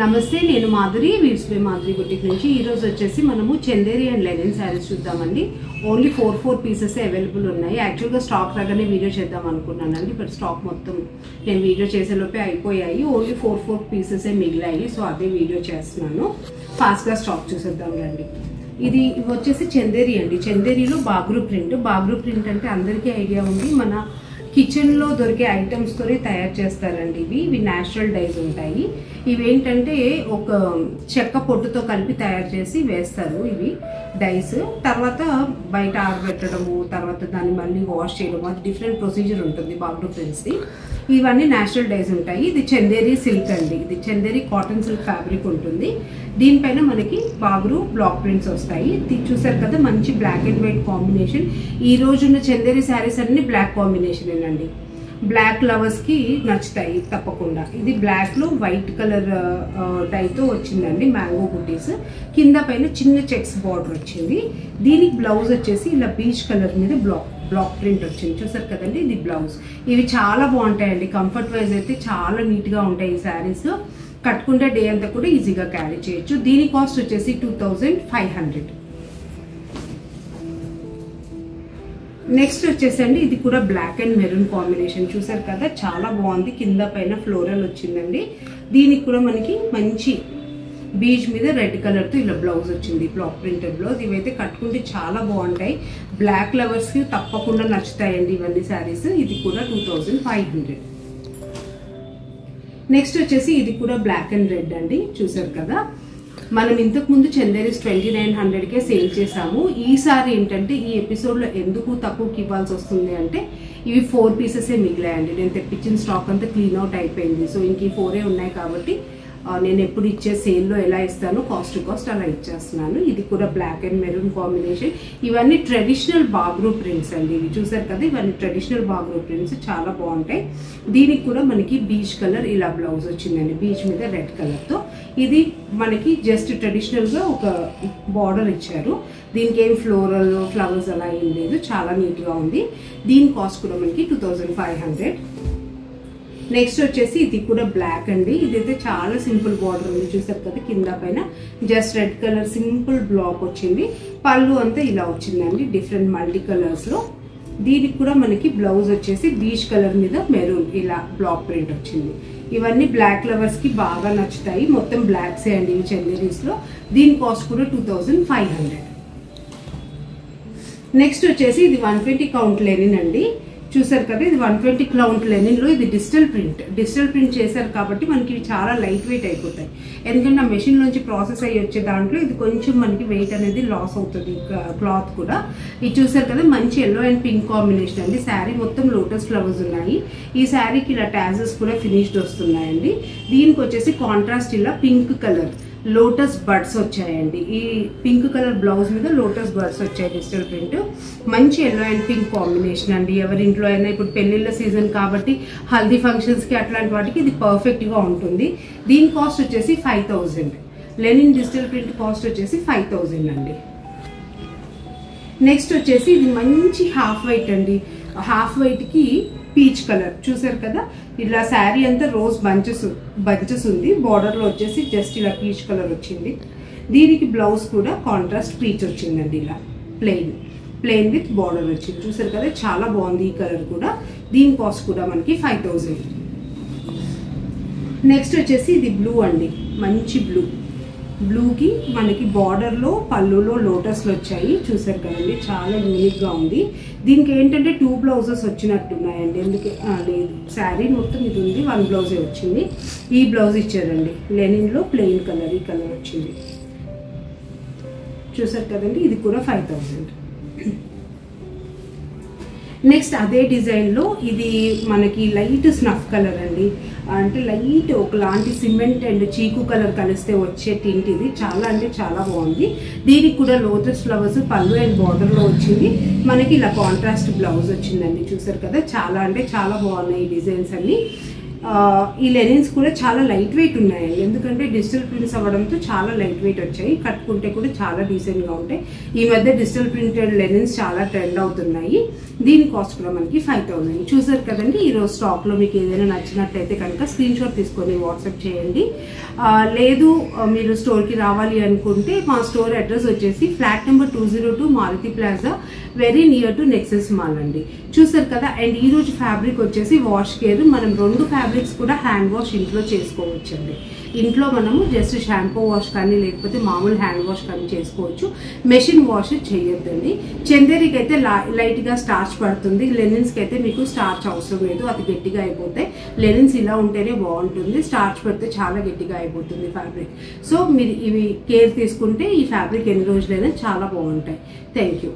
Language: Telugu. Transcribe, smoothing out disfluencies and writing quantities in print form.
నమస్తే, నేను Madhuri weaves by Madhuri boutique నుంచి. ఈరోజు వచ్చేసి మనము చందేరి అండ్ లెనిన్ శారీస్ చూద్దామండి. ఓన్లీ 4 పీసెస్ అవైలబుల్ ఉన్నాయి. యాక్చువల్గా స్టాక్ రాగానే వీడియో చేద్దాం అనుకున్నానండి, బట్ స్టాక్ మొత్తం నేను వీడియో చేసేలోపే అయిపోయాయి. ఓన్లీ 4 పీసెస్ మిగిలాయి, సో అదే వీడియో చేస్తున్నాను. ఫాస్ట్గా స్టాక్ చూసేద్దాం రండి. ఇది వచ్చేసి చందేరి అండి. చందేరిలో బాగ్రూ ప్రింట్ అంటే అందరికీ ఐడియా ఉంది. మన కిచెన్లో దొరికే ఐటమ్స్తో తయారు చేస్తారండి. ఇవి న్యాచురల్ డైస్ ఉంటాయి. ఇవేంటంటే ఒక చెక్క పొట్టుతో కలిపి తయారు చేసి వేస్తారు. ఇవి డైస్ తర్వాత బయట ఆరబెట్టడము, తర్వాత దాన్ని మళ్ళీ వాష్ చేయడము, అది డిఫరెంట్ ప్రొసీజర్ ఉంటుంది బాగ్రూ ప్రింట్స్ది. ఇవన్నీ న్యాచురల్ డైస్ ఉంటాయి. ఇది చందేరి సిల్క్ అండి. ఇది చందేరి కాటన్ సిల్క్ ఫ్యాబ్రిక్ ఉంటుంది. దీనిపైన మనకి బాగ్రూ బ్లాక్ ప్రింట్స్ వస్తాయి. చూసారు కదా, మంచి బ్లాక్ అండ్ వైట్ కాంబినేషన్. ఈ రోజున్న చందేరి శారీస్ అన్ని బ్లాక్ కాంబినేషన్ అండి. బ్లాక్ లవర్స్కి నచ్చుతాయి తప్పకుండా. ఇది బ్లాక్లో వైట్ కలర్ డైతో వచ్చిందండి. మ్యాంగో బుటీస్ కింద పైన చిన్న చెక్స్ బార్డర్ వచ్చింది. దీనికి బ్లౌజ్ వచ్చేసి ఇలా బీచ్ కలర్ మీద బ్లాక్ ప్రింట్ వచ్చింది. చూసారు కదండి, ఇది బ్లౌజ్. ఇవి చాలా బాగుంటాయండి. కంఫర్ట్ వైజ్ అయితే చాలా నీట్గా ఉంటాయి ఈ శారీస్. కట్టుకుంటే డే అంతా కూడా ఈజీగా క్యారీ చేయొచ్చు. దీని కాస్ట్ వచ్చేసి 2500. నెక్స్ట్ వచ్చేసండి, ఇది కూడా బ్లాక్ అండ్ మెరూన్ కాంబినేషన్. చూసారు కదా, చాలా బాగుంది. కింద పైన ఫ్లోరల్ వచ్చిందండి. దీనికి కూడా మనకి మంచి బీచ్ మీద రెడ్ కలర్తో ఇలా బ్లౌజ్ వచ్చింది, బ్లాక్ ప్రింటెడ్ బ్లౌజ్. ఇవైతే కట్టుకుంటే చాలా బాగుంటాయి. బ్లాక్ లవర్స్కి తప్పకుండా నచ్చుతాయండి ఇవన్నీ శారీస్. ఇది కూడా 2500. నెక్స్ట్ వచ్చేసి ఇది కూడా బ్లాక్ అండ్ రెడ్ అండి. చూసారు కదా, మనం ఇంతకుముందు చందేరీస్ 2900కే సేల్ చేసాము. ఈసారి ఏంటంటే ఈ ఎపిసోడ్లో ఎందుకు తక్కువకి ఇవ్వాల్సి వస్తుంది అంటే ఇవి 4 పీసెసే మిగిలాయండి. నేను తెప్పించిన స్టాక్ అంతా క్లీన్ అవుట్ అయిపోయింది. సో ఇంక ఈ 4 ఉన్నాయి కాబట్టి నేను ఎప్పుడు ఇచ్చే సేల్లో ఎలా ఇస్తానో కాస్ట్ టు కాస్ట్ అలా ఇచ్చేస్తున్నాను. ఇది కూడా బ్లాక్ అండ్ మెరూన్ కాంబినేషన్. ఇవన్నీ ట్రెడిషనల్ బాగ్రూ ప్రింట్స్ అండి. ఇవి చూసారు కదా, ఇవన్నీ ట్రెడిషనల్ బాగ్రూ ప్రింట్స్ చాలా బాగుంటాయి. దీనికి కూడా మనకి బీచ్ కలర్ ఇలా బ్లౌజ్ వచ్చిందండి, బీచ్ మీద రెడ్ కలర్తో. ఇది మనకి జస్ట్ ట్రెడిషనల్గా ఒక బార్డర్ ఇచ్చారు. దీనికి ఏం ఫ్లోరల్ ఫ్లవర్స్ అలా ఏం లేదు, చాలా నీట్గా ఉంది. దీని కాస్ట్ కూడా మనకి 2500. నెక్స్ట్ వచ్చేసి ఇది కూడా బ్లాక్ అండి. ఇదైతే చాలా సింపుల్ బార్డర్ ఉంది. చూసారు కదా, కింద పైన just red colour simple black వచ్చింది. పళ్ళు అంతా ఇలా వచ్చిందండి, డిఫరెంట్ మల్టీ కలర్స్లో. దీనికి కూడా మనకి బ్లౌజ్ వచ్చేసి బీచ్ కలర్ మీద మెరూన్ ఇలా బ్లాక్ ప్రింట్ వచ్చింది. ఇవన్నీ బ్లాక్ లవర్స్కి బాగా నచ్చుతాయి. మొత్తం బ్లాక్సే అండి ఇవి చందేరీస్లో. దీని కాస్ట్ కూడా 2500. నెక్స్ట్ వచ్చేసి ఇది 120 కౌంట్ లెనిన్ అండి. చూసారు కదా, ఇది 120 కౌంట్ లెనిన్లో ఇది డిజిటల్ ప్రింట్ చేశారు కాబట్టి మనకి ఇవి చాలా లైట్ వెయిట్ అయిపోతాయి. ఎందుకంటే ఆ మెషిన్ నుంచి ప్రాసెస్ అయ్యి వచ్చే దాంట్లో ఇది కొంచెం మనకి వెయిట్ అనేది లాస్ అవుతుంది క్లాత్ కూడా. ఇది చూసారు కదా, మంచి ఎల్లో అండ్ పింక్ కాంబినేషన్ అండి. శారీ మొత్తం లోటస్ ఫ్లవర్స్ ఉన్నాయి. ఈ శారీకి ఇలా టాజెస్ కూడా ఫినిష్డ్ వస్తున్నాయండి. దీనికి వచ్చేసి కాంట్రాస్ట్ ఇలా పింక్ కలర్ లోటస్ బర్డ్స్ వచ్చాయండి. ఈ పింక్ కలర్ బ్లౌజ్ మీద లోటస్ బర్డ్స్ వచ్చాయి, డిజిటల్ ప్రింట్. మంచి ఎల్లో అండ్ పింక్ కాంబినేషన్ అండి. ఎవరింట్లో అయినా ఇప్పుడు పెళ్ళిళ్ళ సీజన్ కాబట్టి హల్దీ ఫంక్షన్స్కి అట్లాంటి వాటికి ఇది పర్ఫెక్ట్గా ఉంటుంది. దీని కాస్ట్ వచ్చేసి 5000. లెనిన్ డిజిటల్ ప్రింట్ కాస్ట్ వచ్చేసి 5000 అండి. నెక్స్ట్ వచ్చేసి ఇది మంచి హాఫ్ వైట్ అండి. హాఫ్ వైట్కి పీచ్ కలర్. చూసారు కదా, ఇలా శారీ అంతా రోజ్ బంచెస్ ఉంది. బార్డర్లో వచ్చేసి జస్ట్ ఇలా పీచ్ కలర్ వచ్చింది. దీనికి బ్లౌజ్ కూడా కాంట్రాస్ట్ పీచ్ వచ్చిందండి, ఇలా ప్లెయిన్ విత్ బార్డర్ వచ్చింది. చూసారు కదా, చాలా బాగుంది ఈ కలర్ కూడా. దీని కాస్ట్ కూడా మనకి 5000. నెక్స్ట్ వచ్చేసి ఇది బ్లూ అండి, మంచి బ్లూకి మనకి బార్డర్లో పళ్ళులో లోటస్లు వచ్చాయి. చూసారు కదండి, చాలా యూనిక్గా ఉంది. దీనికి ఏంటంటే 2 బ్లౌజెస్ వచ్చినట్టున్నాయండి. ఎందుకు లేదు, శారీ మొత్తం ఇది ఉంది, 1 బ్లౌజే వచ్చింది. ఈ బ్లౌజ్ ఇచ్చారండి లెనిన్లో ప్లెయిన్ కలర్, ఈ కలర్ వచ్చింది. చూసారు కదండి, ఇది కూడా 5000. నెక్స్ట్ అదే డిజైన్లో ఇది మనకి లైట్ స్నఫ్ కలర్ అండి. అంటే లైట్ ఒకలాంటి సిమెంట్ అండ్ చీకు కలర్ కలిస్తే వచ్చే టింట్. ఇది చాలా అంటే చాలా బాగుంది. దీనికి కూడా లోటస్ ఫ్లవర్స్ పళ్ళు అండ్ బార్డర్లో వచ్చింది. మనకి ఇలా కాంట్రాస్ట్ బ్లౌజ్ వచ్చిందండి. చూసారు కదా, చాలా అంటే చాలా బాగున్నాయి ఈ డిజైన్స్ అన్ని. ఈ లెనిన్స్ కూడా చాలా లైట్ వెయిట్ ఉన్నాయండి, ఎందుకంటే డిజిటల్ ప్రింట్స్ అవ్వడంతో చాలా లైట్ వెయిట్ వచ్చాయి. కట్టుకుంటే కూడా చాలా డీసెంట్గా ఉంటాయి. ఈ మధ్య డిజిటల్ ప్రింటెడ్ లెనిన్స్ చాలా ట్రెండ్ అవుతున్నాయి. దీని కాస్ట్ కూడా మనకి 5000. చూసారు కదండి. ఈరోజు స్టాక్లో మీకు ఏదైనా నచ్చినట్లయితే కనుక స్క్రీన్ షాట్ తీసుకొని వాట్సాప్ చేయండి. లేదు మీరు స్టోర్కి రావాలి అనుకుంటే మా స్టోర్ అడ్రస్ వచ్చేసి flat number 202 Maruti plaza, very near to Nexus mall అండి. చూసారు కదా. అండ్ ఈ రోజు ఫ్యాబ్రిక్ వచ్చేసి వాష్ కేర్. మనం 2 ఫ్యాబ్రిక్స్ కూడా హ్యాండ్ వాష్ ఇంట్లో చేసుకోవచ్చండి. ఇంట్లో మనము జస్ట్ షాంపూ వాష్ కానీ లేకపోతే మామూలు హ్యాండ్ వాష్ కానీ చేసుకోవచ్చు. మెషిన్ వాష్ చేయొద్దండి. చందేరికి అయితే లైట్గా స్టార్చ్ పడుతుంది. లెనిన్స్కి అయితే మీకు స్టార్చ్ అవసరం లేదు, అది గట్టిగా అయిపోతాయి. లెనిన్స్ ఇలా ఉంటేనే బాగుంటుంది, స్టార్చ్ పెడితే చాలా గట్టిగా అయిపోతుంది ఫ్యాబ్రిక్. సో మీరు ఇవి కేర్ తీసుకుంటే ఈ ఫ్యాబ్రిక్ ఎన్ని రోజులైనా చాలా బాగుంటాయి. Thank you.